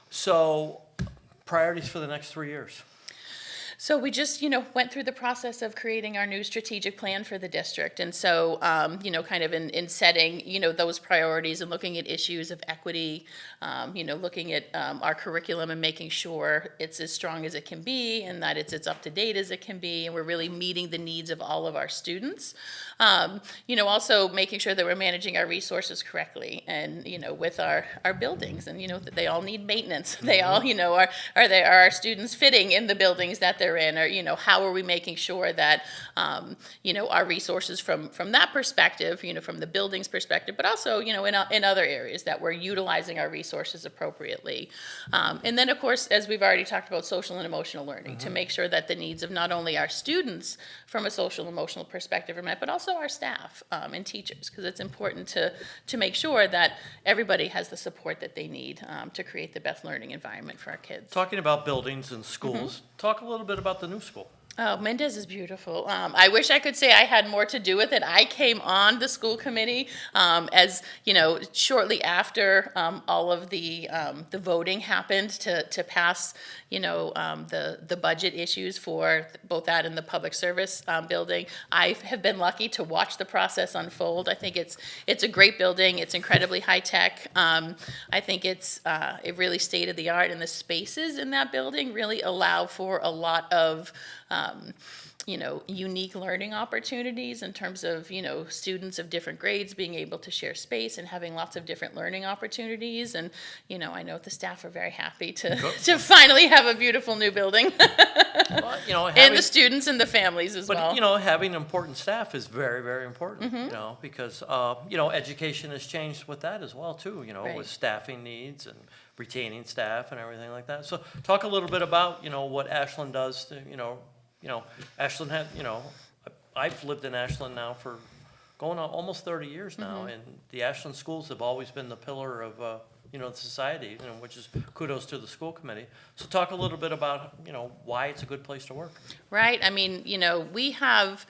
So priorities for the next 3 years. So we just, went through the process of creating our new strategic plan for the district. And so, kind of in setting, those priorities and looking at issues of equity, looking at our curriculum and making sure it's as strong as it can be and that it's as up to date as it can be. And we're really meeting the needs of all of our students. Also making sure that we're managing our resources correctly and, with our buildings, and, that they all need maintenance. They all, are our students fitting in the buildings that they're in, or, how are we making sure that, our resources from that perspective, from the buildings perspective, but also, in other areas that we're utilizing our resources appropriately. And then, of course, as we've already talked about, social and emotional learning, to make sure that the needs of not only our students from a social and emotional perspective are met, but also our staff and teachers, because it's important to make sure that everybody has the support that they need to create the best learning environment for our kids. Talking about buildings and schools, talk a little bit about the new school. Oh, Mendez is beautiful. I wish I could say I had more to do with it. I came on the school committee as, shortly after all of the voting happened to pass, the budget issues for both that and the public service building. I have been lucky to watch the process unfold. I think it's a great building. It's incredibly high tech. I think it really state of the art, and the spaces in that building really allow for a lot of unique learning opportunities in terms of, students of different grades being able to share space and having lots of different learning opportunities. And, I know the staff are very happy to finally have a beautiful new building. Well, And the students and the families as well. But, having important staff is very, very important, Mm-hmm. because, education has changed with that as well, too, Right. with staffing needs and retaining staff and everything like that. So talk a little bit about, what Ashland does to, Ashland had, I've lived in Ashland now for going on almost 30 years now, Mm-hmm. and the Ashland schools have always been the pillar of, the society, which is kudos to the school committee. So talk a little bit about, why it's a good place to work. Right. I mean, we have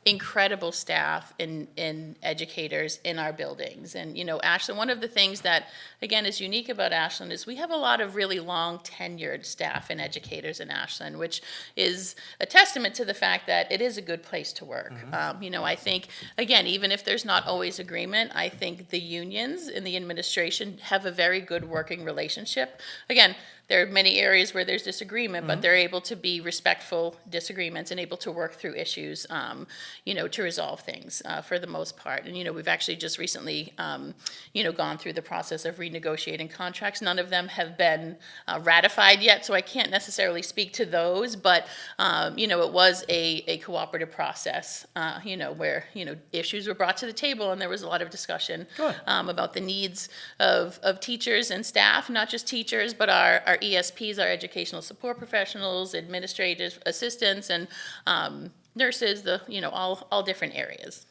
incredible staff and educators in our buildings. And, Ashland, one of the things that, again, is unique about Ashland is we have a lot of really long tenured staff and educators in Ashland, which is a testament to the fact that it is a good place to work. I think, again, even if there's not always agreement, I think the unions in the administration have a very good working relationship. Again, there are many areas where there's disagreement, but they're able to be respectful disagreements and able to work through issues, to resolve things for the most part. And, we've actually just recently, gone through the process of renegotiating contracts. None of them have been ratified yet, so I can't necessarily speak to those, but, it was a cooperative process, where, issues were brought to the table and there was a lot of discussion about the needs of teachers and staff, not just teachers, but our ESPs, our educational support professionals, administrative assistants, and nurses, all different areas.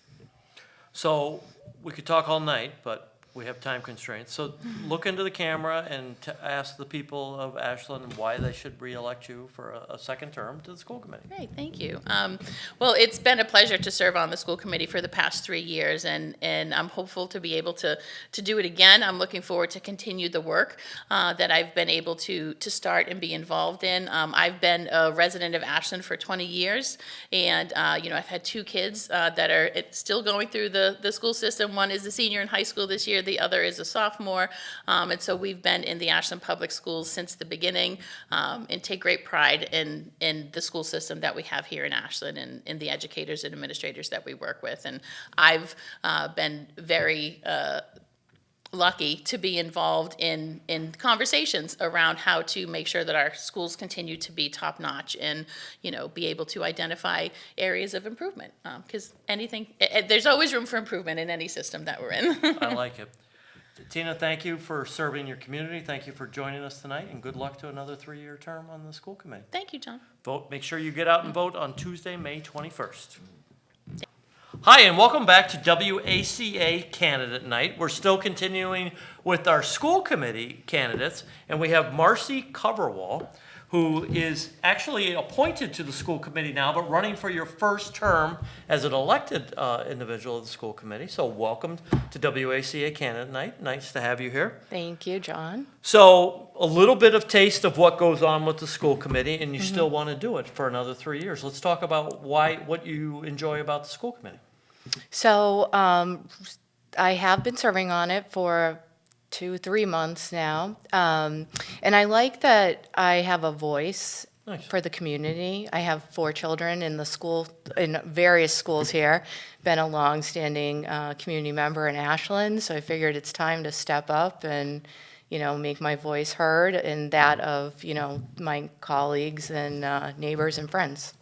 So we could talk all night, but we have time constraints. So look into the camera and ask the people of Ashland why they should re-elect you for a second term to the school committee. Great, thank you. Well, it's been a pleasure to serve on the school committee for the past 3 years, and I'm hopeful to be able to do it again. I'm looking forward to continue the work that I've been able to start and be involved in. I've been a resident of Ashland for 20 years, and I've had 2 kids that are still going through the school system. One is a senior in high school this year. The other is a sophomore, and so we've been in the Ashland Public Schools since the beginning, and take great pride in the school system that we have here in Ashland and in the educators and administrators that we work with. And I've been very lucky to be involved in conversations around how to make sure that our schools continue to be top-notch and, be able to identify areas of improvement. Because there's always room for improvement in any system that we're in. I like it. Tina, thank you for serving your community. Thank you for joining us tonight, and good luck to another 3-year term on the school committee. Thank you, John. Make sure you get out and vote on Tuesday, May 21st. Hi, and welcome back to WACA Candidate Night. We're still continuing with our school committee candidates, and we have Marcy Coverwall, who is actually appointed to the school committee now, but running for your first term as an elected individual of the school committee. So welcome to WACA Candidate Night. Nice to have you here. Thank you, John. So a little bit of taste of what goes on with the school committee, and you still want to do it for another 3 years. Let's talk about what you enjoy about the school committee. So I have been serving on it for 2-3 months now, and I like that I have a voice Nice. for the community. I have 4 children in the school, in various schools here. Been a long-standing community member in Ashland, so I figured it's time to step up and make my voice heard and that of my colleagues and neighbors and friends.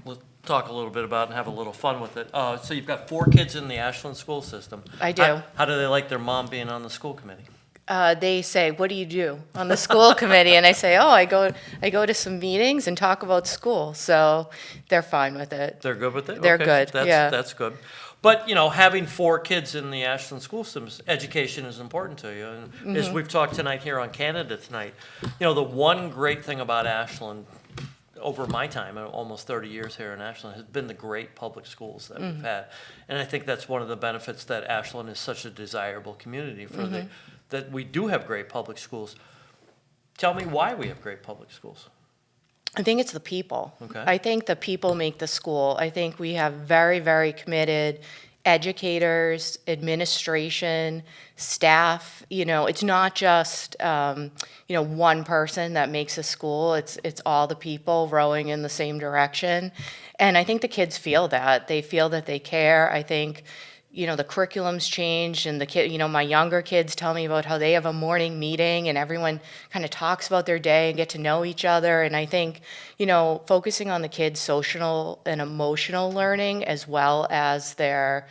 We'll talk a little bit about and have a little fun with it. So you've got 4 kids in the Ashland school system. I do. How do they like their mom being on the school committee? They say, "What do you do on the school committee?" And I say, "Oh, I go to some meetings and talk about school." So they're fine with it. They're good with it? They're Okay, good, yeah. That's good. But, having 4 kids in the Ashland school system, education is important to you. And as we've talked tonight here on Candidates Night, the one great thing about Ashland, over my time, almost 30 years here in Ashland, has been the great public schools that we've had. And I think that's one of the benefits that Ashland is such a desirable community for that we do have great public schools. Tell me why we have great public schools. I think it's the people. Okay. I think the people make the school. I think we have very, very committed educators, administration, staff. You know, it's not just, you know, one person that makes a school. It's all the people rowing in the same direction. And I think the kids feel that. They feel that they care. I think, you know, the curriculum's changed, and the kid, you know, my younger kids tell me about how they have a morning meeting and everyone kind of talks about their day and get to know each other. And I think, you know, focusing on the kids' social and emotional learning as well as their,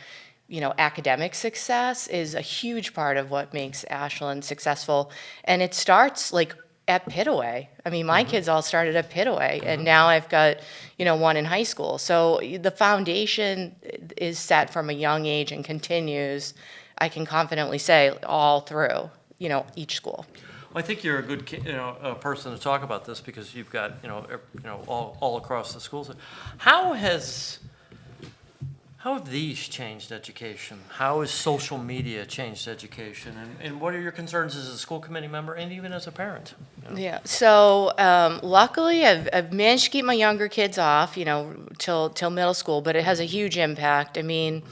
you know, academic success is a huge part of what makes Ashland successful. And it starts like at Pitaway. I mean, my kids all started at Pitaway, and now I've got, you know, one in high school. So the foundation is set from a young age and continues, I can confidently say, all through, you know, each school. Well, I think you're a good, person to talk about this because you've got, all across the schools. How have these changed education? How has social media changed education? And what are your concerns as a school committee member and even as a parent? Yeah, so luckily I've managed to keep my younger kids off, you know, till middle school, but it has a huge impact. I mean,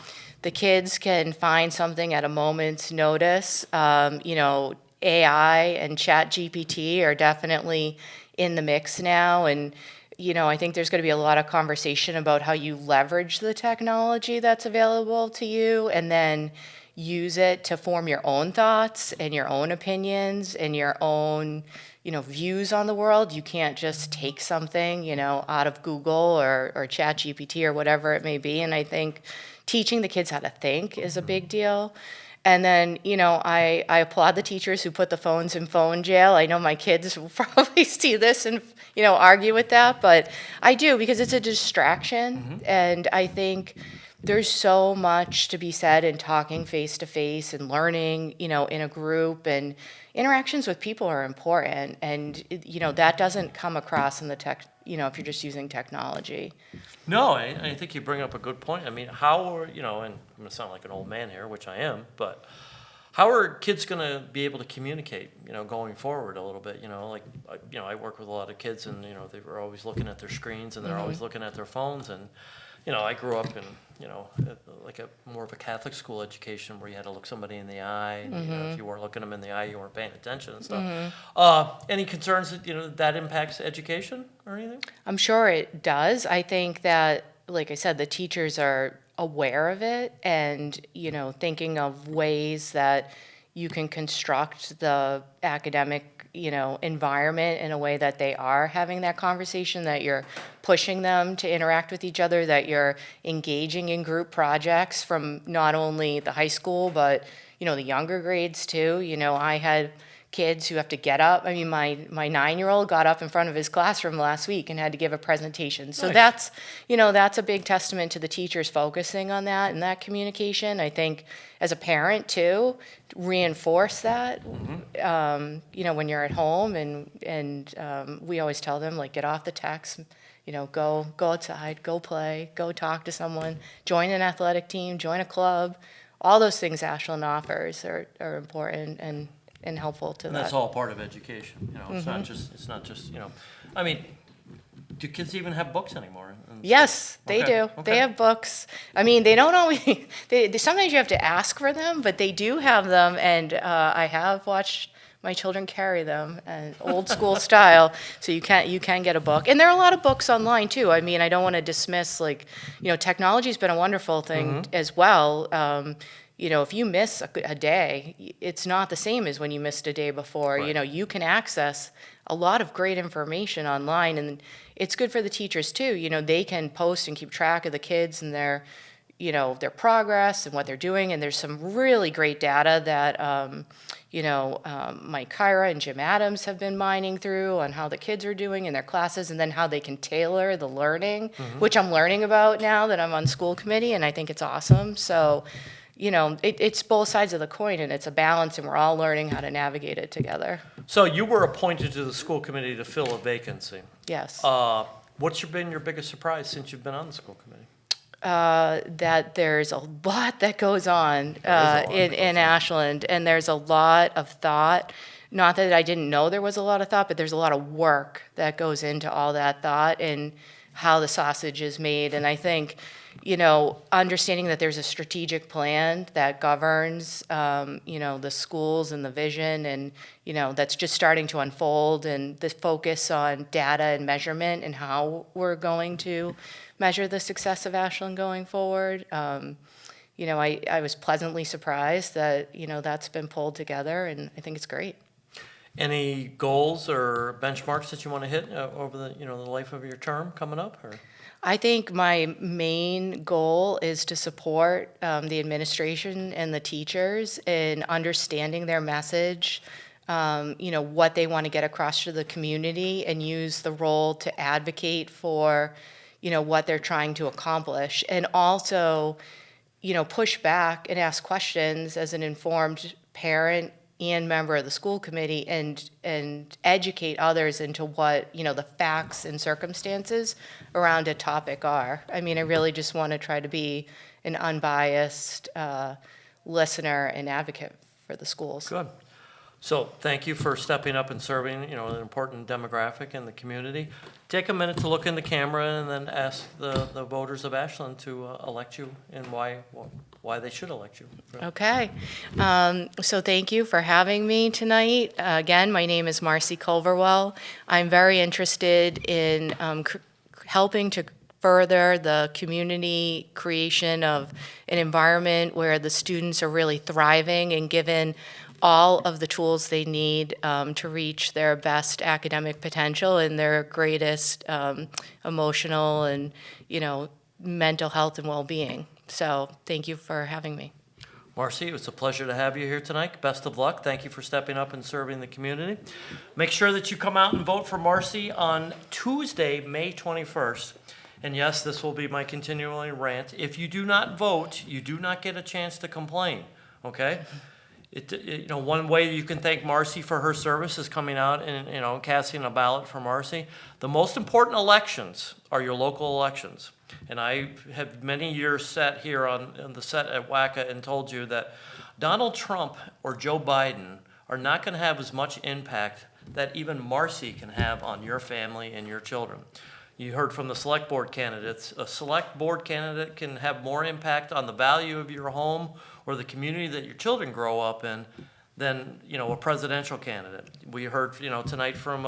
the kids can find something at a moment's notice. You know, AI and ChatGPT are definitely in the mix now, and you know, I think there's going to be a lot of conversation about how you leverage the technology that's available to you and then use it to form your own thoughts and your own opinions and your own, you know, views on the world. You can't just take something, you know, out of Google or ChatGPT or whatever it may be. And I think teaching the kids how to think is a big deal. And then, you know, I applaud the teachers who put the phones in phone jail. I know my kids will probably see this and, you know, argue with that, but I do because it's a distraction. And I think there's so much to be said in talking face to face and learning, you know, in a group, and interactions with people are important. And, you know, that doesn't come across in the tech, you know, if you're just using technology. No, I think you bring up a good point. I mean, how are, and I'm going to sound like an old man here, which I am, but how are kids going to be able to communicate, going forward a little bit? I work with a lot of kids, and, they were always looking at their screens, and they're always looking at their phones. And, I grew up in, like a more of a Catholic school education where you had to look somebody in the eye. And, if you weren't looking them in the eye, you weren't paying attention and stuff. Any concerns that, that impacts education or anything? I'm sure it does. I think that, like I said, the teachers are aware of it and, thinking of ways that you can construct the academic, environment in a way that they are having that conversation, that you're pushing them to interact with each other, that you're engaging in group projects from not only the high school, but, the younger grades too. I had kids who have to get up. I mean, my 9-year-old got up in front of his classroom last week and had to give a presentation. So Nice. that's a big testament to the teachers focusing on that and that communication. I think as a parent too, reinforce that, when you're at home, and we always tell them, like, get off the text, go outside, go play, go talk to someone, join an athletic team, join a club. All those things Ashland offers are important and helpful to And that. that's all part of education, it's not just, I mean, do kids even have books anymore? Yes, they Okay, do. okay. They have books. I mean, they don't always, sometimes you have to ask for them, but they do have them, and I have watched my children carry them, and old school style, so you can get a book. And there are a lot of books online too. I mean, I don't want to dismiss, technology's been a wonderful thing as well. If you miss a day, it's not the same as when you missed a day before. Right. You can access a lot of great information online, and it's good for the teachers too. They can post and keep track of the kids and their progress and what they're doing. And there's some really great data that, Mike Kyra and Jim Adams have been mining through on how the kids are doing in their classes, and then how they can tailor the learning, which I'm learning about now that I'm on school committee, and I think it's awesome. So, it's both sides of the coin, and it's a balance, and we're all learning how to navigate it together. So you were appointed to the school committee to fill a vacancy. Yes. What's been your biggest surprise since you've been on the school committee? That there's a lot that goes on There is a lot that in goes on. Ashland, and there's a lot of thought. Not that I didn't know there was a lot of thought, but there's a lot of work that goes into all that thought and how the sausage is made. And I think, understanding that there's a strategic plan that governs, the schools and the vision, and, that's just starting to unfold, and the focus on data and measurement and how we're going to measure the success of Ashland going forward. I was pleasantly surprised that, that's been pulled together, and I think it's great. Any goals or benchmarks that you want to hit over the life of your term coming up? Or? I think my main goal is to support the administration and the teachers in understanding their message, what they want to get across to the community, and use the role to advocate for, what they're trying to accomplish. And also, push back and ask questions as an informed parent and member of the school committee, and educate others into what, the facts and circumstances around a topic are. I mean, I really just want to try to be an unbiased listener and advocate for the schools. Good. So thank you for stepping up and serving, an important demographic in the community. Take a minute to look in the camera and then ask the voters of Ashland to elect you, and why they should elect you. Okay. So thank you for having me tonight. Again, my name is Marcy Culverwell. I'm very interested in helping to further the community creation of an environment where the students are really thriving and given all of the tools they need to reach their best academic potential and their greatest emotional and, mental health and well-being. So thank you for having me. Marcy, it was a pleasure to have you here tonight. Best of luck. Thank you for stepping up and serving the community. Make sure that you come out and vote for Marcy on Tuesday, May 21st. And yes, this will be my continuing rant. If you do not vote, you do not get a chance to complain, okay? One way you can thank Marcy for her service is coming out and, casting a ballot for Marcy. The most important elections are your local elections. And I have many years sat here on the set at WACA and told you that Donald Trump or Joe Biden are not going to have as much impact that even Marcy can have on your family and your children. You heard from the select board candidates. A select board candidate can have more impact on the value of your home or the community that your children grow up in than, a presidential candidate. We heard, tonight from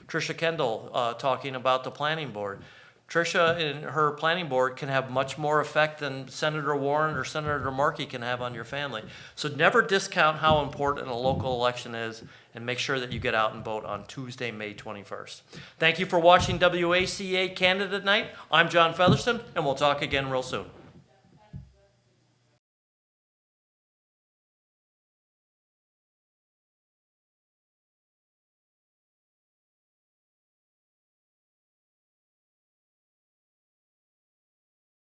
Tricia Kendall talking about the planning board. Tricia and her planning board can have much more effect than Senator Warren or Senator Markey can have on your family. So never discount how important a local election is, and make sure that you get out and vote on Tuesday, May 21st. Thank you for watching WACA Candidate Night. I'm John Featherston, and we'll talk again real soon.